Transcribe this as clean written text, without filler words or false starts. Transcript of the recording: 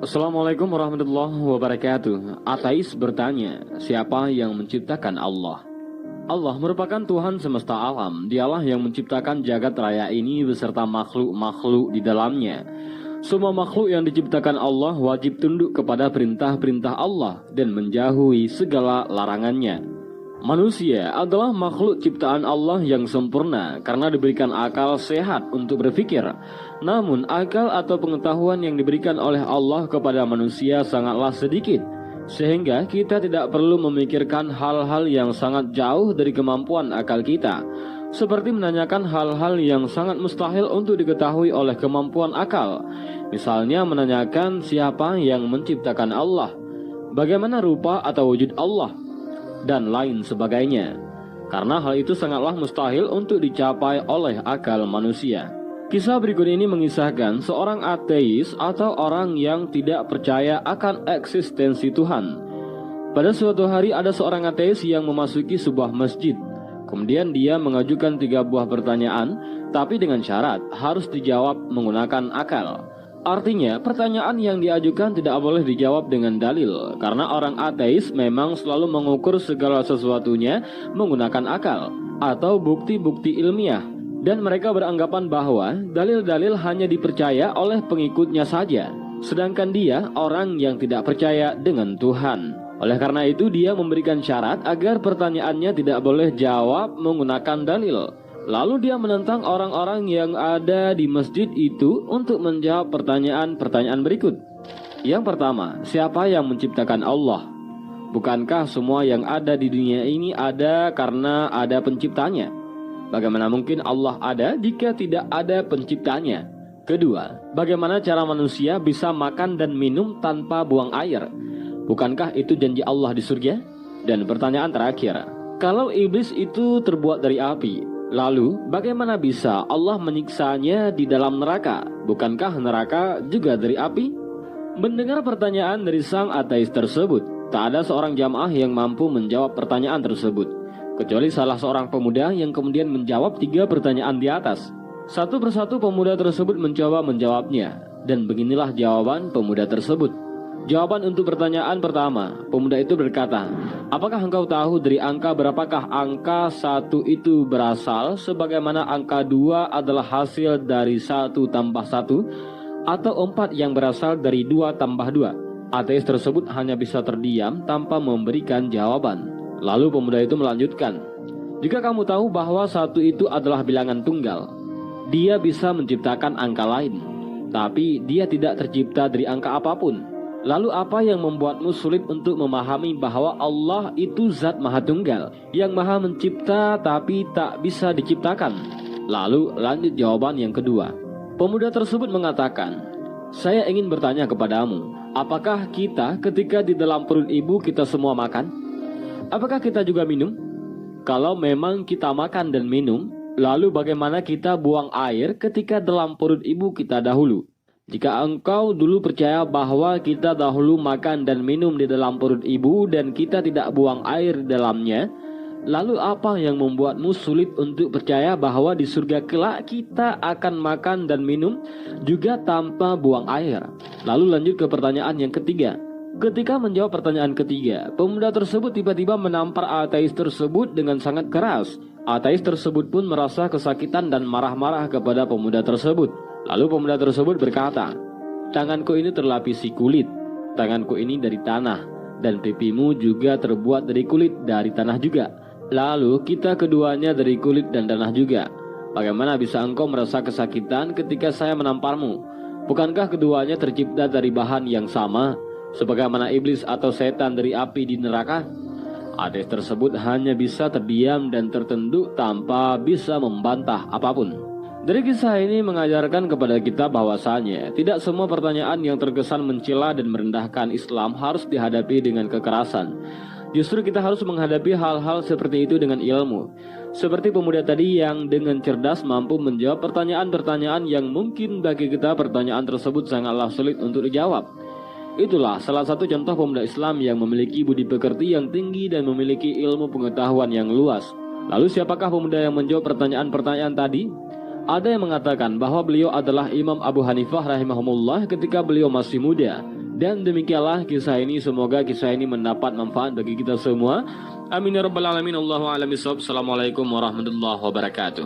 Assalamualaikum warahmatullahi wabarakatuh. Ateis bertanya, siapa yang menciptakan Allah? Allah merupakan Tuhan semesta alam. Dialah yang menciptakan jagat raya ini beserta makhluk-makhluk di dalamnya. Semua makhluk yang diciptakan Allah wajib tunduk kepada perintah-perintah Allah dan menjauhi segala larangannya. Manusia adalah makhluk ciptaan Allah yang sempurna karena diberikan akal sehat untuk berpikir. Namun akal atau pengetahuan yang diberikan oleh Allah kepada manusia sangatlah sedikit, sehingga kita tidak perlu memikirkan hal-hal yang sangat jauh dari kemampuan akal kita, seperti menanyakan hal-hal yang sangat mustahil untuk diketahui oleh kemampuan akal. Misalnya menanyakan siapa yang menciptakan Allah, bagaimana rupa atau wujud Allah, dan lain sebagainya, karena hal itu sangatlah mustahil untuk dicapai oleh akal manusia. Kisah berikut ini mengisahkan seorang ateis atau orang yang tidak percaya akan eksistensi Tuhan. Pada suatu hari ada seorang ateis yang memasuki sebuah masjid. Kemudian dia mengajukan 3 buah pertanyaan, tapi dengan syarat harus dijawab menggunakan akal. Artinya, pertanyaan yang diajukan tidak boleh dijawab dengan dalil, karena orang ateis memang selalu mengukur segala sesuatunya menggunakan akal atau bukti-bukti ilmiah. Dan mereka beranggapan bahwa dalil-dalil hanya dipercaya oleh pengikutnya saja, sedangkan dia orang yang tidak percaya dengan Tuhan. Oleh karena itu dia memberikan syarat agar pertanyaannya tidak boleh jawab menggunakan dalil. Lalu dia menentang orang-orang yang ada di masjid itu untuk menjawab pertanyaan-pertanyaan berikut. Yang pertama, siapa yang menciptakan Allah? Bukankah semua yang ada di dunia ini ada karena ada penciptanya? Bagaimana mungkin Allah ada jika tidak ada penciptanya? Kedua, bagaimana cara manusia bisa makan dan minum tanpa buang air? Bukankah itu janji Allah di surga? Dan pertanyaan terakhir, kalau iblis itu terbuat dari api, lalu bagaimana bisa Allah menyiksanya di dalam neraka? Bukankah neraka juga dari api? Mendengar pertanyaan dari sang ateis tersebut, tak ada seorang jamaah yang mampu menjawab pertanyaan tersebut, kecuali salah seorang pemuda yang kemudian menjawab 3 pertanyaan di atas. Satu persatu pemuda tersebut mencoba menjawabnya, dan beginilah jawaban pemuda tersebut. Jawaban untuk pertanyaan pertama, pemuda itu berkata, apakah engkau tahu dari angka berapakah angka 1 itu berasal, sebagaimana angka 2 adalah hasil dari 1 tambah 1, atau 4 yang berasal dari 2 tambah 2? Ateis tersebut hanya bisa terdiam tanpa memberikan jawaban. Lalu pemuda itu melanjutkan, jika kamu tahu bahwa 1 itu adalah bilangan tunggal, dia bisa menciptakan angka lain, tapi dia tidak tercipta dari angka apapun. Lalu apa yang membuatmu sulit untuk memahami bahwa Allah itu zat maha tunggal, yang maha mencipta tapi tak bisa diciptakan? Lalu lanjut jawaban yang kedua. Pemuda tersebut mengatakan, saya ingin bertanya kepadamu, apakah kita ketika di dalam perut ibu kita semua makan? Apakah kita juga minum? Kalau memang kita makan dan minum, lalu bagaimana kita buang air ketika dalam perut ibu kita dahulu? Jika engkau dulu percaya bahwa kita dahulu makan dan minum di dalam perut ibu dan kita tidak buang air di dalamnya, lalu apa yang membuatmu sulit untuk percaya bahwa di surga kelak kita akan makan dan minum juga tanpa buang air? Lalu lanjut ke pertanyaan yang ketiga. Ketika menjawab pertanyaan ketiga, pemuda tersebut tiba-tiba menampar ateis tersebut dengan sangat keras. Ateis tersebut pun merasa kesakitan dan marah-marah kepada pemuda tersebut. Lalu pemuda tersebut berkata, tanganku ini terlapisi kulit, tanganku ini dari tanah, dan pipimu juga terbuat dari kulit dari tanah juga. Lalu kita keduanya dari kulit dan tanah juga. Bagaimana bisa engkau merasa kesakitan ketika saya menamparmu? Bukankah keduanya tercipta dari bahan yang sama, sebagaimana iblis atau setan dari api di neraka? Ateis tersebut hanya bisa terdiam dan tertunduk tanpa bisa membantah apapun. Dari kisah ini mengajarkan kepada kita bahwasanya tidak semua pertanyaan yang terkesan mencela dan merendahkan Islam harus dihadapi dengan kekerasan. Justru kita harus menghadapi hal-hal seperti itu dengan ilmu. Seperti pemuda tadi yang dengan cerdas mampu menjawab pertanyaan-pertanyaan yang mungkin bagi kita pertanyaan tersebut sangatlah sulit untuk dijawab. Itulah salah satu contoh pemuda Islam yang memiliki budi pekerti yang tinggi dan memiliki ilmu pengetahuan yang luas. Lalu siapakah pemuda yang menjawab pertanyaan-pertanyaan tadi? Ada yang mengatakan bahwa beliau adalah Imam Abu Hanifah rahimahumullah ketika beliau masih muda. Dan demikianlah kisah ini, semoga kisah ini mendapat manfaat bagi kita semua. Amin ya rabbal alamin. Allahu a'lam bishawab. Assalamualaikum warahmatullahi wabarakatuh.